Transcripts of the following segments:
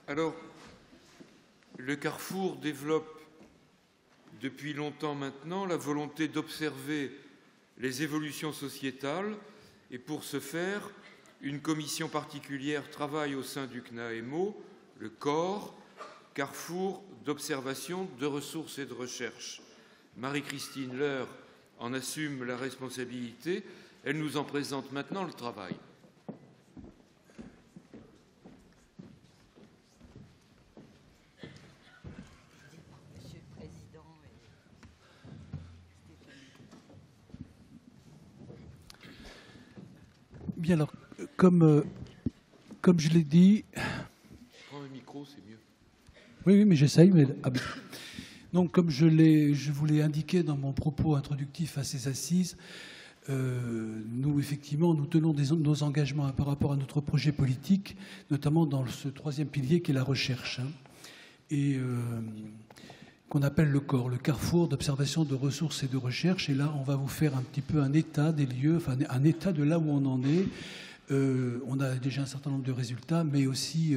Alors, le Carrefour développe depuis longtemps maintenant la volonté d'observer les évolutions sociétales et pour ce faire, une commission particulière travaille au sein du CNAEMO, le COR, Carrefour d'observation, de ressources et de recherche. Marie-Christine Leur en assume la responsabilité. Elle nous en présente maintenant le travail. Monsieur le Président. Bien alors, comme je l'ai dit... Prends un micro, c'est mieux. Oui, mais j'essaye. Mais... Ah, bien. Donc, comme je vous l'ai indiqué dans mon propos introductif à ces assises, nous, effectivement, nous tenons nos engagements par rapport à notre projet politique, notamment dans ce troisième pilier qui est la recherche, et qu'on appelle le COR, le Carrefour d'observation de ressources et de recherche. Et là, on va vous faire un petit peu un état des lieux, enfin un état de là où on en est. On a déjà un certain nombre de résultats, mais aussi,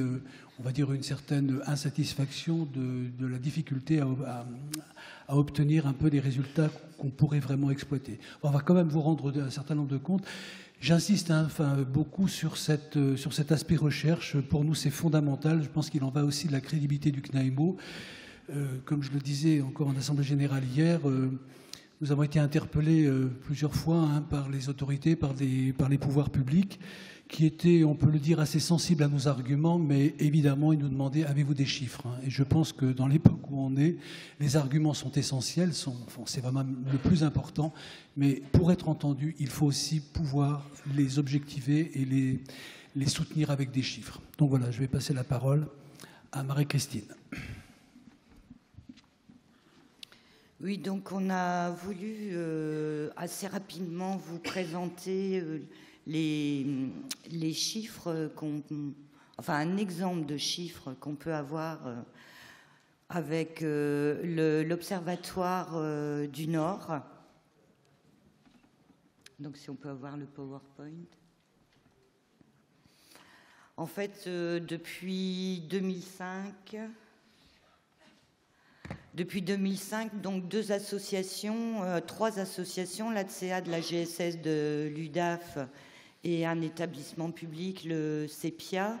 on va dire, une certaine insatisfaction de la difficulté à obtenir un peu des résultats qu'on pourrait vraiment exploiter. On va quand même vous rendre un certain nombre de comptes. J'insiste beaucoup sur cet aspect recherche. Pour nous, c'est fondamental. Je pense qu'il en va aussi de la crédibilité du CNAEMO. Comme je le disais encore en Assemblée générale hier, nous avons été interpellés plusieurs fois par les autorités, par les pouvoirs publics, qui étaient, on peut le dire, assez sensibles à nos arguments, mais évidemment, ils nous demandaient « avez-vous des chiffres ?» Et je pense que dans l'époque où on est, les arguments sont essentiels, c'est vraiment le plus important, mais pour être entendu, il faut aussi pouvoir les objectiver et les soutenir avec des chiffres. Donc voilà, je vais passer la parole à Marie-Christine. Oui, donc on a voulu assez rapidement vous présenter les chiffres, enfin un exemple de chiffres qu'on peut avoir avec l'Observatoire du Nord. Donc si on peut avoir le PowerPoint. En fait, depuis 2005, donc trois associations, l'ATSEA de la GSS de l'UDAF et un établissement public, le CEPIA,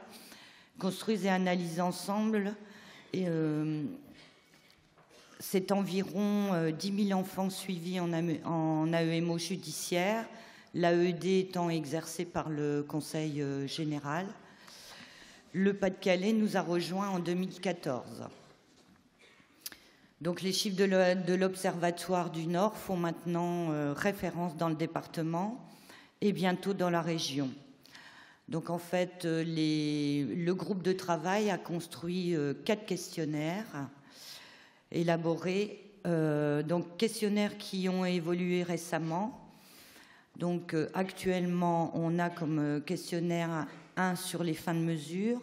construisent et analysent ensemble. C'est environ 10 000 enfants suivis en AEMO judiciaire, l'AED étant exercée par le Conseil général. Le Pas-de-Calais nous a rejoints en 2014. Donc les chiffres de l'Observatoire du Nord font maintenant référence dans le département et bientôt dans la région. Donc en fait, le groupe de travail a construit 4 questionnaires élaborés, donc questionnaires qui ont évolué récemment. Donc actuellement, on a comme questionnaire un sur les fins de mesure,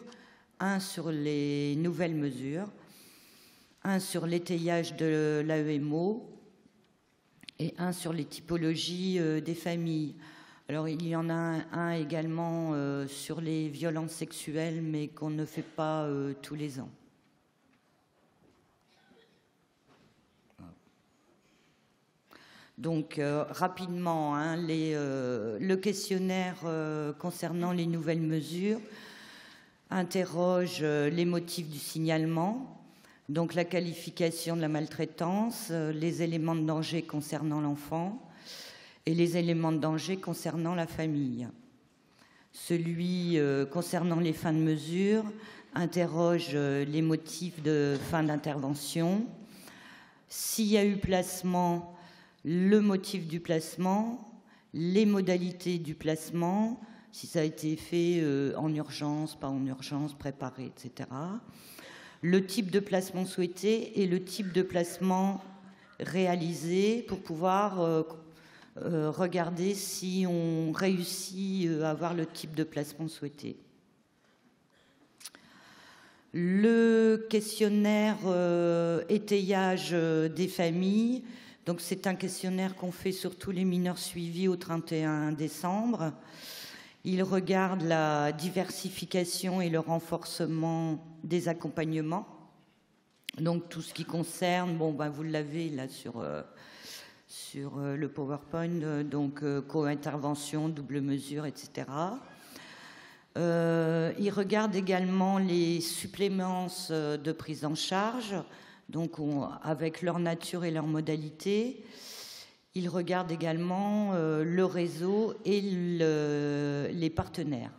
un sur les nouvelles mesures, un sur l'étayage de l'AEMO et un sur les typologies des familles. Alors, il y en a un également sur les violences sexuelles, mais qu'on ne fait pas tous les ans. Donc, rapidement, le questionnaire concernant les nouvelles mesures interroge les motifs du signalement, donc la qualification de la maltraitance, les éléments de danger concernant l'enfant et les éléments de danger concernant la famille. Celui concernant les fins de mesure interroge les motifs de fin d'intervention. S'il y a eu placement, le motif du placement, les modalités du placement, si ça a été fait en urgence, pas en urgence, préparé, etc. Le type de placement souhaité et le type de placement réalisé pour pouvoir regarder si on réussit à avoir le type de placement souhaité. Le questionnaire étayage des familles, donc c'est un questionnaire qu'on fait sur tous les mineurs suivis au 31 décembre. Il regarde la diversification et le renforcement des accompagnements. Donc tout ce qui concerne, bon, ben, vous l'avez là sur le PowerPoint, donc co-intervention, double mesure, etc. Il regarde également les supplémences de prise en charge, donc avec leur nature et leur modalité. Il regarde également le réseau et les partenaires.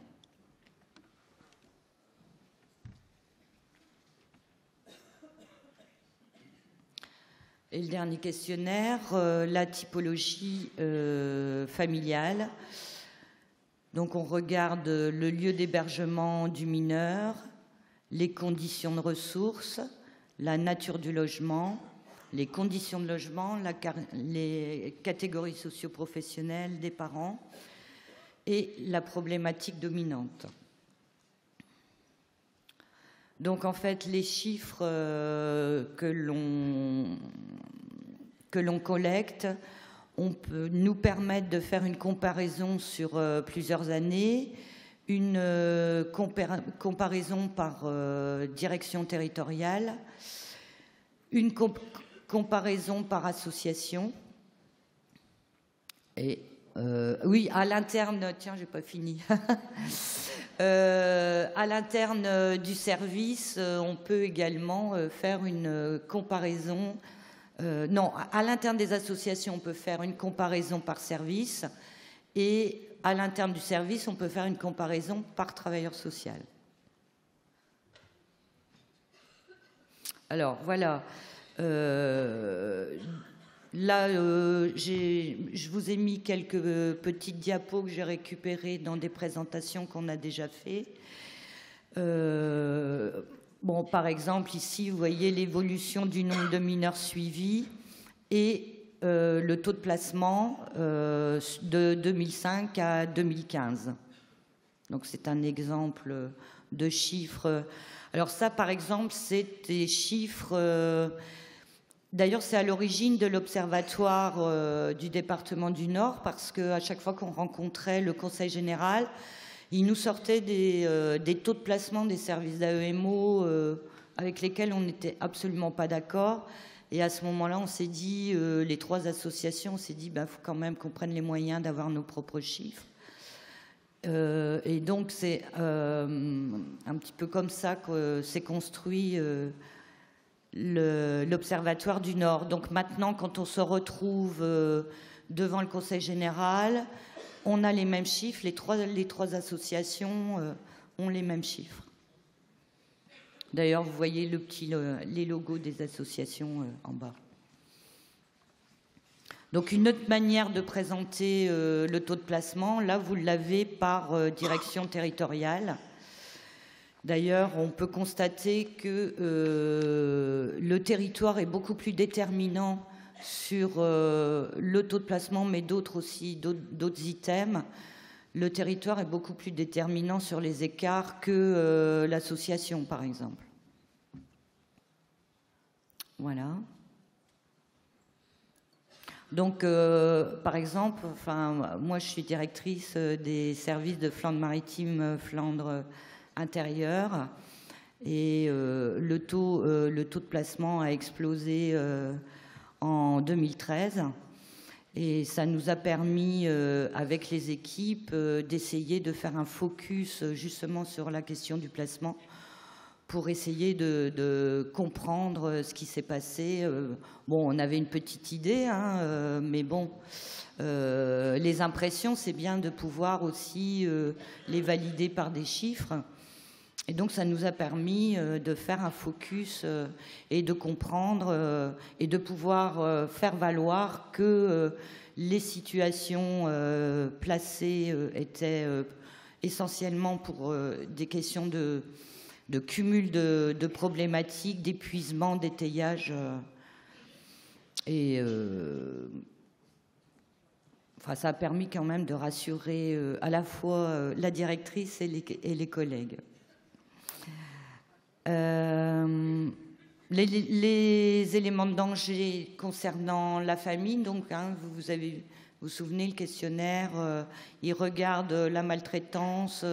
Et le dernier questionnaire, la typologie familiale. Donc on regarde le lieu d'hébergement du mineur, les conditions de ressources, la nature du logement, les conditions de logement, les catégories socio-professionnelles des parents et la problématique dominante. Donc en fait, les chiffres que l'on collecte nous permettent de faire une comparaison sur plusieurs années, une comparaison par direction territoriale, une comparaison par association. Et oui, à l'interne, tiens, j'ai pas fini. À l'interne du service, on peut également faire une comparaison. Non, à l'interne des associations, on peut faire une comparaison par service, et à l'interne du service, on peut faire une comparaison par travailleur social. Alors, voilà. Là, je vous ai mis quelques petites diapos que j'ai récupérées dans des présentations qu'on a déjà faites. Bon, par exemple, ici, vous voyez l'évolution du nombre de mineurs suivis et le taux de placement de 2005 à 2015. Donc, c'est un exemple de chiffres. Alors ça, par exemple, c'est des chiffres... D'ailleurs, c'est à l'origine de l'Observatoire du département du Nord, parce qu'à chaque fois qu'on rencontrait le Conseil général, il nous sortait des taux de placement des services d'AEMO avec lesquels on n'était absolument pas d'accord. Et à ce moment-là, on s'est dit, les trois associations, on s'est dit, bah, faut quand même qu'on prenne les moyens d'avoir nos propres chiffres. Et donc, c'est un petit peu comme ça que s'est construit l'Observatoire du Nord. Donc maintenant, quand on se retrouve devant le Conseil général, on a les mêmes chiffres, les trois associations ont les mêmes chiffres. D'ailleurs, vous voyez les logos des associations en bas. Donc une autre manière de présenter le taux de placement, là vous l'avez par direction territoriale. D'ailleurs, on peut constater que le territoire est beaucoup plus déterminant sur le taux de placement, mais d'autres items. Le territoire est beaucoup plus déterminant sur les écarts que l'association, par exemple. Voilà. Donc, par exemple, moi je suis directrice des services de Flandre maritime, Flandre intérieure, et le taux de placement a explosé en 2013, et ça nous a permis avec les équipes d'essayer de faire un focus justement sur la question du placement pour essayer de comprendre ce qui s'est passé. Bon, on avait une petite idée, hein, mais bon, les impressions, c'est bien de pouvoir aussi les valider par des chiffres. Et donc, ça nous a permis de faire un focus et de comprendre et de pouvoir faire valoir que les situations placées étaient essentiellement pour des questions de cumul de problématiques, d'épuisement, d'étayage. Et ça a permis quand même de rassurer à la fois la directrice et les collègues. Les éléments de danger concernant la famille, donc vous avez Vous vous souvenez, le questionnaire, il regarde la maltraitance,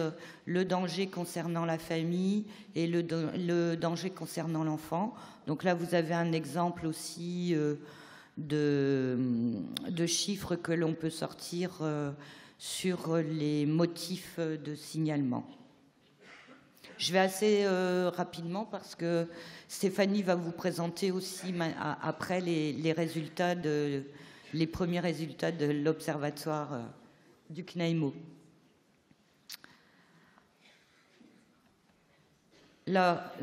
le danger concernant la famille et le danger concernant l'enfant. Donc là, vous avez un exemple aussi de chiffres que l'on peut sortir sur les motifs de signalement. Je vais assez rapidement parce que Stéphanie va vous présenter aussi après les résultats les premiers résultats de l'observatoire du CNAIMO. Là,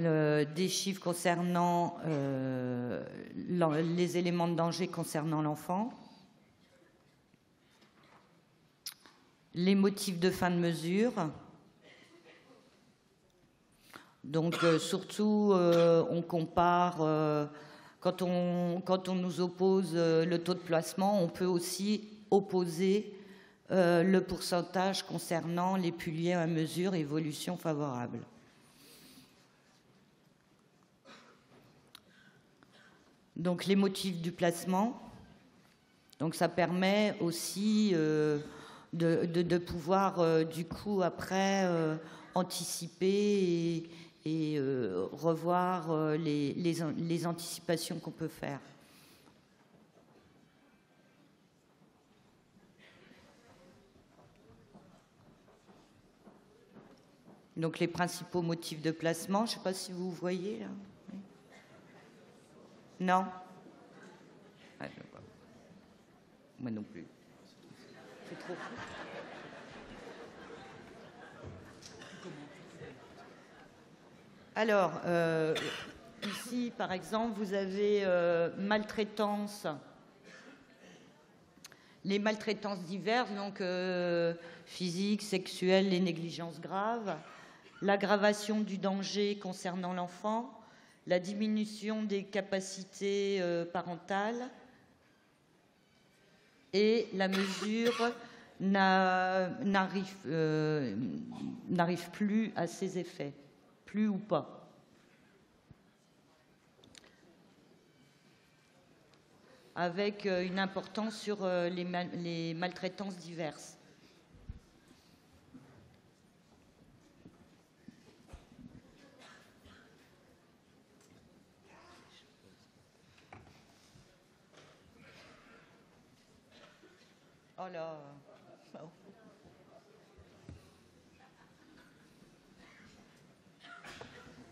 des chiffres concernant les éléments de danger concernant l'enfant, les motifs de fin de mesure. Donc, surtout, on compare... Quand on nous oppose le taux de placement, on peut aussi opposer le pourcentage concernant les PUS liés à mesure évolution favorable. Donc les motifs du placement, donc ça permet aussi de pouvoir du coup après anticiper et revoir les anticipations qu'on peut faire. Donc les principaux motifs de placement, je ne sais pas si vous voyez là. Non, ah, je vois. Moi non plus. C'est trop flou. Alors, ici, par exemple, vous avez maltraitance, les maltraitances diverses, donc physiques, sexuelles, les négligences graves, l'aggravation du danger concernant l'enfant, la diminution des capacités parentales et la mesure n'arrive plus à ses effets. Plus ou pas. Avec une importance sur les maltraitances diverses. Oh là. Oh.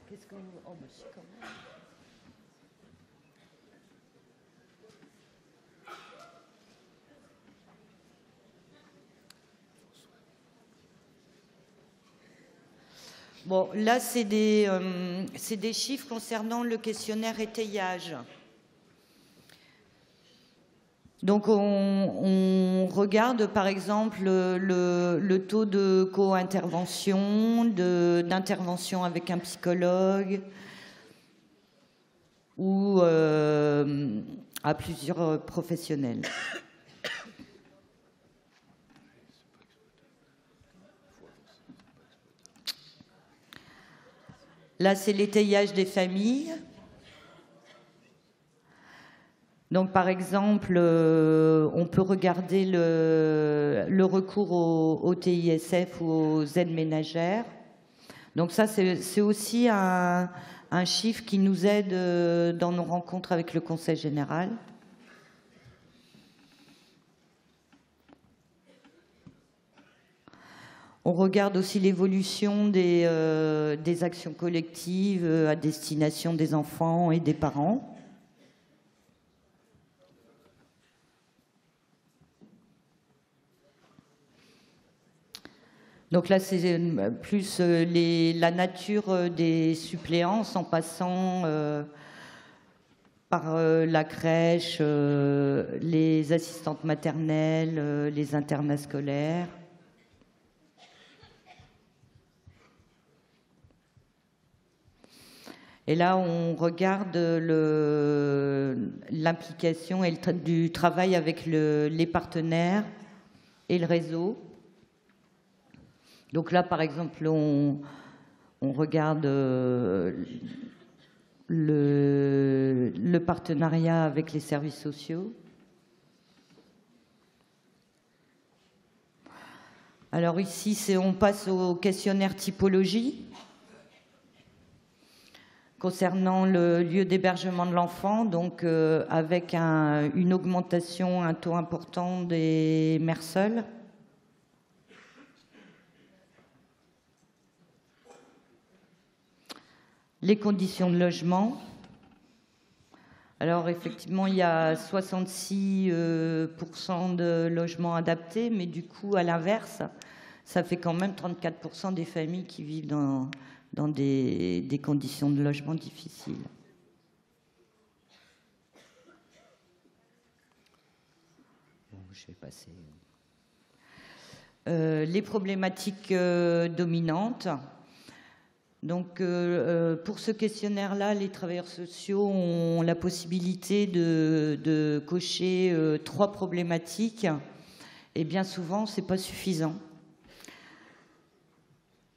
Qu'est-ce qu'on... Oh, mais c'est quand même... Bon, là, c'est des chiffres concernant le questionnaire étayage. Donc, on regarde, par exemple, le taux de co-intervention, d'intervention avec un psychologue ou à plusieurs professionnels. Là, c'est l'étayage des familles. Donc, par exemple, on peut regarder le recours au TISF ou aux aides ménagères. Donc ça, c'est aussi un chiffre qui nous aide dans nos rencontres avec le Conseil général. On regarde aussi l'évolution des actions collectives à destination des enfants et des parents. Donc là, c'est plus la nature des suppléances en passant par la crèche, les assistantes maternelles, les internats scolaires. Et là, on regarde l'implication du travail avec les partenaires et le réseau. Donc là, par exemple, on regarde le partenariat avec les services sociaux. Alors ici, on passe au questionnaire typologie. Concernant le lieu d'hébergement de l'enfant, donc avec une augmentation, un taux important des mères seules. Les conditions de logement. Alors effectivement, il y a 66% de logements adaptés, mais du coup, à l'inverse, ça fait quand même 34% des familles qui vivent dans des conditions de logement difficiles. Bon, je vais passer. Les problématiques dominantes. Donc, pour ce questionnaire-là, les travailleurs sociaux ont la possibilité de cocher 3 problématiques. Et bien souvent, ce n'est pas suffisant.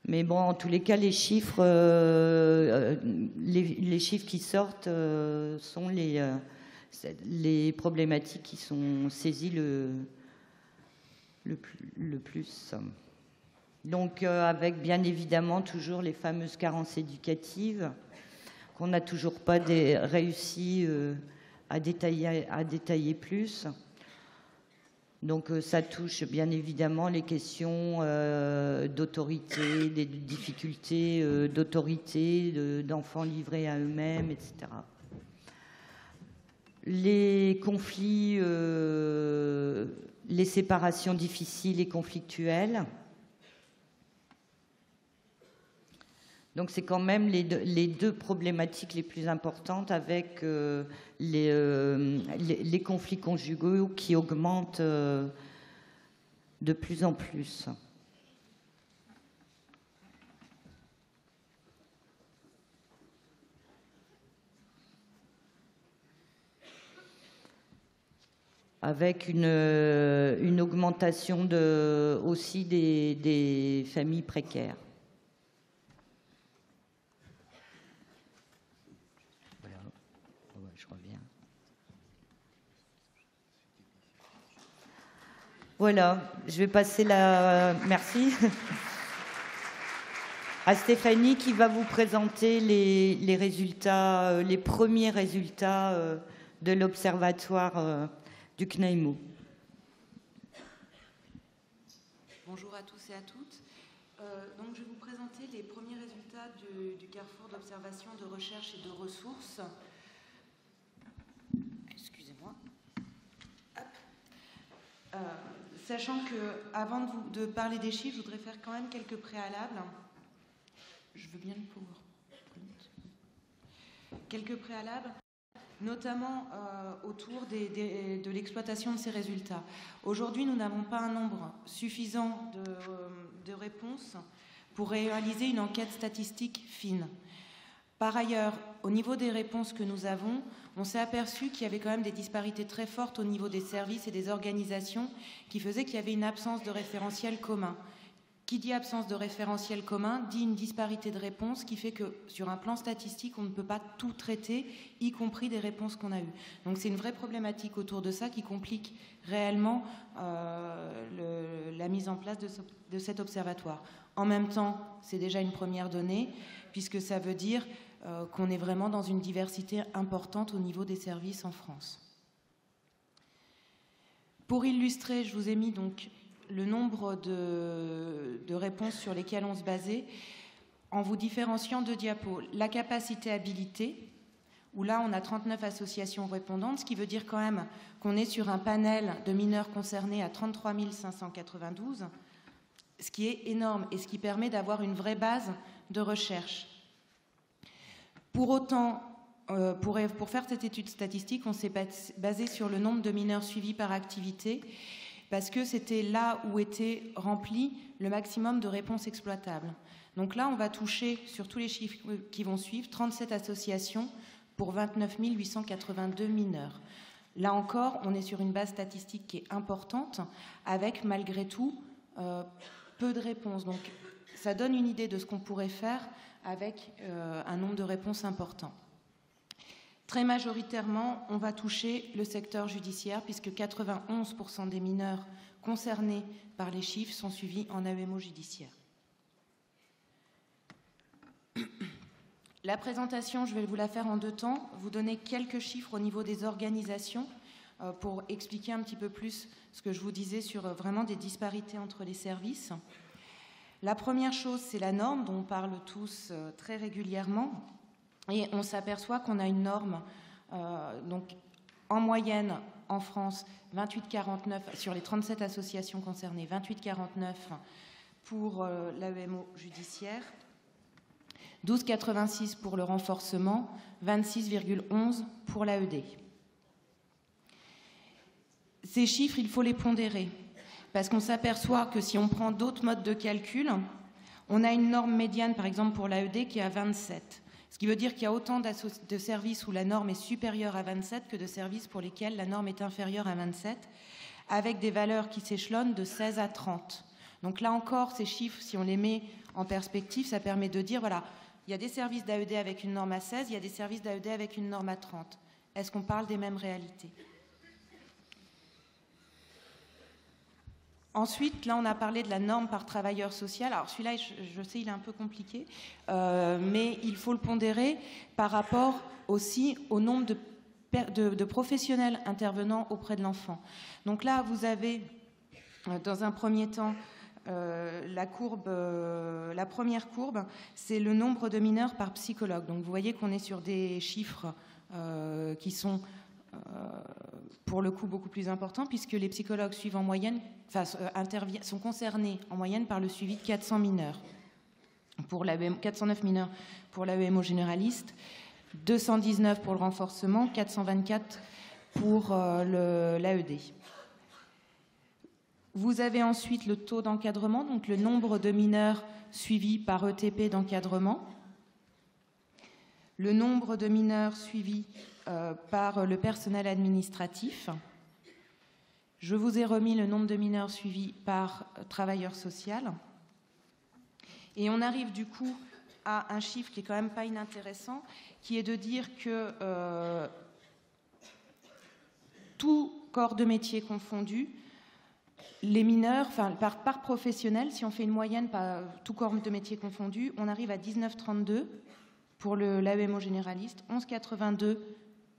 Mais bon, en tous les cas, les chiffres qui sortent sont les problématiques qui sont saisies le plus. Donc, avec bien évidemment toujours les fameuses carences éducatives qu'on n'a toujours pas réussi à détailler plus. Donc, ça touche bien évidemment les questions d'autorité, des difficultés d'autorité, d'enfants livrés à eux-mêmes, etc. Les conflits, les séparations difficiles et conflictuelles. Donc c'est quand même les deux problématiques les plus importantes, avec les conflits conjugaux qui augmentent de plus en plus. Avec une augmentation aussi des familles précaires. Voilà, je vais passer merci à Stéphanie qui va vous présenter les résultats, les premiers résultats de l'Observatoire du CNAIMO. Bonjour à tous et à toutes. Donc je vais vous présenter les premiers résultats du Carrefour d'observation, de recherche et de ressources. Excusez-moi. Sachant que, avant de parler des chiffres, je voudrais faire quand même quelques préalables. Je veux bien le pouvoir. Quelques préalables, notamment autour de l'exploitation de ces résultats. Aujourd'hui, nous n'avons pas un nombre suffisant de réponses pour réaliser une enquête statistique fine. Par ailleurs, au niveau des réponses que nous avons, on s'est aperçu qu'il y avait quand même des disparités très fortes au niveau des services et des organisations qui faisaient qu'il y avait une absence de référentiel commun. Qui dit absence de référentiel commun dit une disparité de réponses qui fait que sur un plan statistique, on ne peut pas tout traiter, y compris des réponses qu'on a eues. Donc c'est une vraie problématique autour de ça qui complique réellement la mise en place de cet observatoire. En même temps, c'est déjà une première donnée, puisque ça veut dire qu'on est vraiment dans une diversité importante au niveau des services en France. Pour illustrer, je vous ai mis donc le nombre de réponses sur lesquelles on se basait, en vous différenciant 2 diapos. La capacité habilitée, où là on a 39 associations répondantes, ce qui veut dire quand même qu'on est sur un panel de mineurs concernés à 33 592, ce qui est énorme et ce qui permet d'avoir une vraie base de recherche. Pour autant, pour faire cette étude statistique, on s'est basé sur le nombre de mineurs suivis par activité, parce que c'était là où était rempli le maximum de réponses exploitables. Donc là, on va toucher, sur tous les chiffres qui vont suivre, 37 associations pour 29 882 mineurs. Là encore, on est sur une base statistique qui est importante, avec malgré tout peu de réponses. Donc ça donne une idée de ce qu'on pourrait faire avec un nombre de réponses important. Très majoritairement, on va toucher le secteur judiciaire puisque 91% des mineurs concernés par les chiffres sont suivis en AEMO judiciaire. La présentation, je vais vous la faire en 2 temps, vous donner quelques chiffres au niveau des organisations pour expliquer un petit peu plus ce que je vous disais sur vraiment des disparités entre les services. La première chose, c'est la norme dont on parle tous très régulièrement. Et on s'aperçoit qu'on a une norme, donc en moyenne en France, 28,49 sur les 37 associations concernées, 28,49 pour l'AEMO judiciaire, 12,86 pour le renforcement, 26,11 pour l'AED. Ces chiffres, il faut les pondérer, parce qu'on s'aperçoit que si on prend d'autres modes de calcul, on a une norme médiane, par exemple pour l'AED, qui est à 27. Ce qui veut dire qu'il y a autant de services où la norme est supérieure à 27 que de services pour lesquels la norme est inférieure à 27, avec des valeurs qui s'échelonnent de 16 à 30. Donc là encore, ces chiffres, si on les met en perspective, ça permet de dire, voilà, il y a des services d'AED avec une norme à 16, il y a des services d'AED avec une norme à 30. Est-ce qu'on parle des mêmes réalités ? Ensuite, là, on a parlé de la norme par travailleur social. Alors, celui-là, je sais, il est un peu compliqué, mais il faut le pondérer par rapport aussi au nombre de professionnels intervenant auprès de l'enfant. Donc là, vous avez, dans un premier temps, la première courbe, c'est le nombre de mineurs par psychologue. Donc, vous voyez qu'on est sur des chiffres qui sont pour le coup beaucoup plus important, puisque les psychologues suivent en moyenne, sont concernés en moyenne par le suivi de 400 mineurs. Pour 409 mineurs pour l'AEMO généraliste, 219 pour le renforcement, 424 pour l'AED. Vous avez ensuite le taux d'encadrement, donc le nombre de mineurs suivis par ETP d'encadrement, le nombre de mineurs suivis par le personnel administratif. Je vous ai remis le nombre de mineurs suivis par travailleur social. Et on arrive du coup à un chiffre qui est quand même pas inintéressant, qui est de dire que tout corps de métier confondu, les mineurs, par professionnel, si on fait une moyenne par tout corps de métier confondu, on arrive à 19,32 pour l'AEMO généraliste, 11,82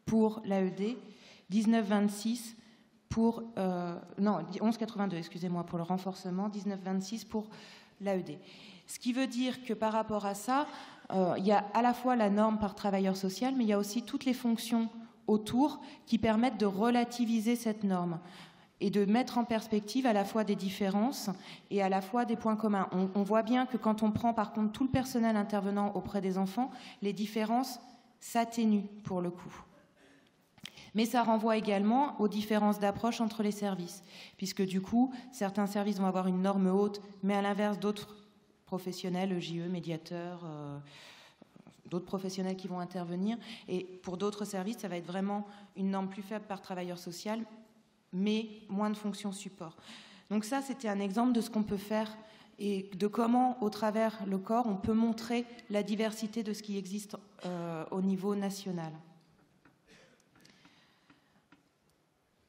pour l'AED, 19,26 pour... 11,82, excusez-moi, pour le renforcement, 19,26 pour l'AED. Ce qui veut dire que par rapport à ça, il y a à la fois la norme par travailleur social, mais il y a aussi toutes les fonctions autour qui permettent de relativiser cette norme et de mettre en perspective à la fois des différences et à la fois des points communs. On voit bien que quand on prend par contre tout le personnel intervenant auprès des enfants, les différences s'atténuent pour le coup. Mais ça renvoie également aux différences d'approche entre les services, puisque du coup, certains services vont avoir une norme haute, mais à l'inverse d'autres professionnels, EJE, médiateurs, d'autres professionnels qui vont intervenir. Et pour d'autres services, ça va être vraiment une norme plus faible par travailleur social, mais moins de fonctions support. Donc ça, c'était un exemple de ce qu'on peut faire et de comment, au travers le corps, on peut montrer la diversité de ce qui existe au niveau national.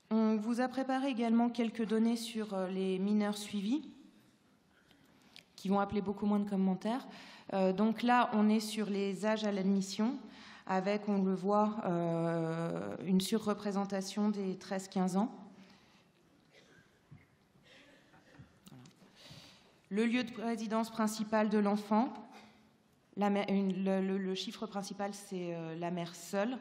On vous a préparé également quelques données sur les mineurs suivis, qui vont appeler beaucoup moins de commentaires. Donc là, on est sur les âges à l'admission, avec, on le voit, une surreprésentation des 13-15 ans. Le lieu de résidence principal de l'enfant, le chiffre principal, c'est la mère seule,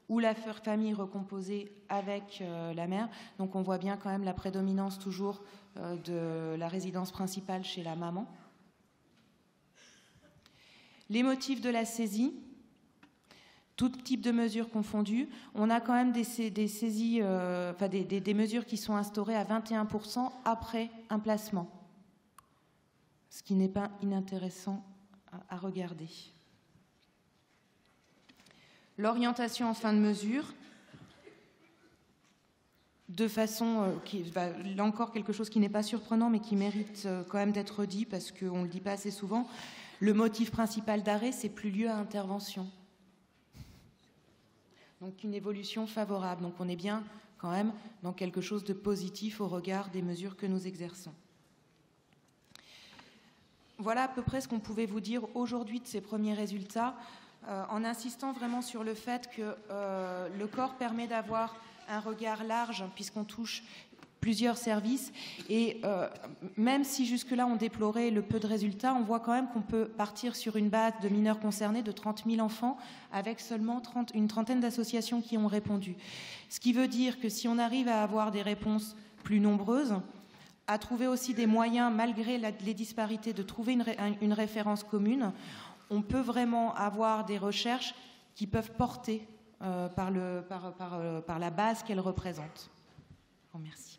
ou la famille recomposée avec la mère. Donc on voit bien quand même la prédominance toujours de la résidence principale chez la maman. Les motifs de la saisie, tout type de mesures confondues. On a quand même des saisies, des mesures qui sont instaurées à 21% après un placement, ce qui n'est pas inintéressant à regarder. L'orientation en fin de mesure, de façon là encore quelque chose qui n'est pas surprenant mais qui mérite quand même d'être dit parce qu'on ne le dit pas assez souvent, le motif principal d'arrêt, c'est plus lieu à intervention. Donc une évolution favorable. Donc on est bien quand même dans quelque chose de positif au regard des mesures que nous exerçons. Voilà à peu près ce qu'on pouvait vous dire aujourd'hui de ces premiers résultats, en insistant vraiment sur le fait que le corps permet d'avoir un regard large puisqu'on touche plusieurs services et même si jusque-là on déplorait le peu de résultats, on voit quand même qu'on peut partir sur une base de mineurs concernés de 30 000 enfants avec seulement une trentaine d'associations qui ont répondu. Ce qui veut dire que si on arrive à avoir des réponses plus nombreuses, à trouver aussi des moyens, malgré les disparités, de trouver une référence commune, on peut vraiment avoir des recherches qui peuvent porter par la base qu'elles représentent. Je vous remercie.